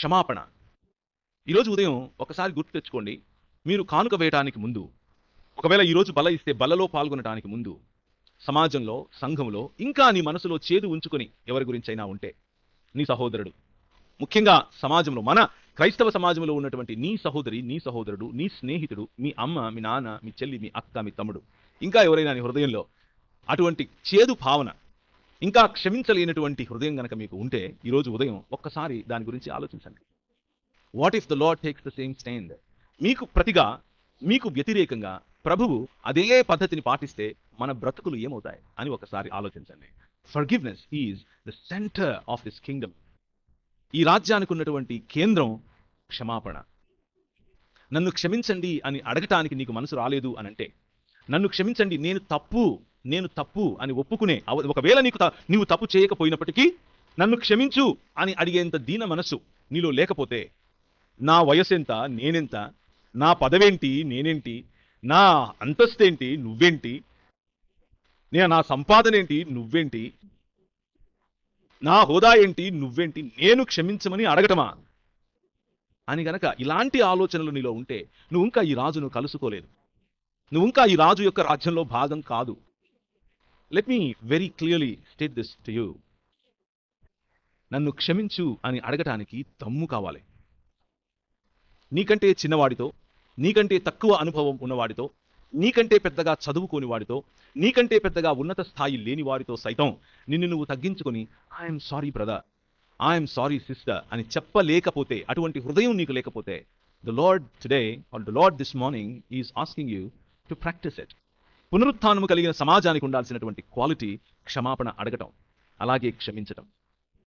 క్షమాపణ. ఈరోజు ఉదయం ఒకసారి గుర్తు తెచ్చుకోండి. మీరు కానుక వేయటానికి ముందు, ఒకవేళ ఈరోజు బల ఇస్తే బలలో పాల్గొనడానికి ముందు, సమాజంలో, సంఘంలో ఇంకా నీ మనసులో చేదు ఉంచుకొని ఎవరి గురించైనా ఉంటే, నీ సహోదరుడు, ముఖ్యంగా సమాజంలో, మన క్రైస్తవ సమాజంలో ఉన్నటువంటి నీ సహోదరి, నీ సహోదరుడు, నీ స్నేహితుడు, మీ అమ్మ, మీ నాన్న, మీ చెల్లి, మీ అక్క, మీ తమ్ముడు, ఇంకా ఎవరైనా నీ హృదయంలో అటువంటి చేదు భావన, ఇంకా క్షమించలేనటువంటి హృదయం గనక మీకు ఉంటే, ఈరోజు ఉదయం ఒక్కసారి దాని గురించి ఆలోచించండి. What if the lord takes the same stand? మీకు ప్రతిగా, మీకు వ్యతిరేకంగా ప్రభువు అదే పద్ధతిని పాటిస్తే మన బ్రతుకులు ఏమవుతాయి అని ఒకసారి ఆలోచించండి. Forgiveness is the centre of this Kingdom. ఈ రాజ్యానికి ఉన్నటువంటి కేంద్రం క్షమాపణ. నన్ను క్షమించండి అని అడగటానికి నీకు మనసు రాలేదు అనంటే, నన్ను క్షమించండి, నేను తప్పు అని ఒప్పుకునే, ఒకవేళ నీవు తప్పు చేయకపోయినప్పటికీ నన్ను క్షమించు అని అడిగేంత దీన మనస్సు నీలో లేకపోతే, నా వయసెంత, నేనెంత, నా పదవేంటి, నేనేంటి, నా అంతస్తేంటి, నువ్వేంటి, నా సంపాదనేంటి, నువ్వేంటి, నా హోదా ఏంటి, నువ్వేంటి, నేను క్షమించమని అడగటమా అని గనక ఇలాంటి ఆలోచనలు నీలో ఉంటే, నువ్వు ఇంకా ఈ రాజును కలుసుకోలేదు, నువ్వు ఇంకా ఈ రాజు యొక్క రాజ్యంలో భాగం కాదు. Let me very clearly state this to you. నన్ను క్షమించు అని అడగటానికి దమ్ము కావాలి. నీకంటే చిన్నవాడితో, నీకంటే తక్కువ అనుభవం ఉన్నవాడితో, నీకంటే పెద్దగా చదువుకోని వాడితో, నీకంటే పెద్దగా ఉన్నత స్థాయి లేని వారితో సైతం నిన్ను నువ్వు తగ్గించుకొని, I'm sorry brother, I'm sorry sister అని చెప్పలేకపోతే, అటువంటి హృదయం నీకు లేకపోతే, the lord today or the lord this morning is asking you to practise it. పునరుత్థానము కలిగిన సమాజానికి ఉండాల్సినటువంటి క్వాలిటీ క్షమాపణ అడగటం, అలాగే క్షమించటం.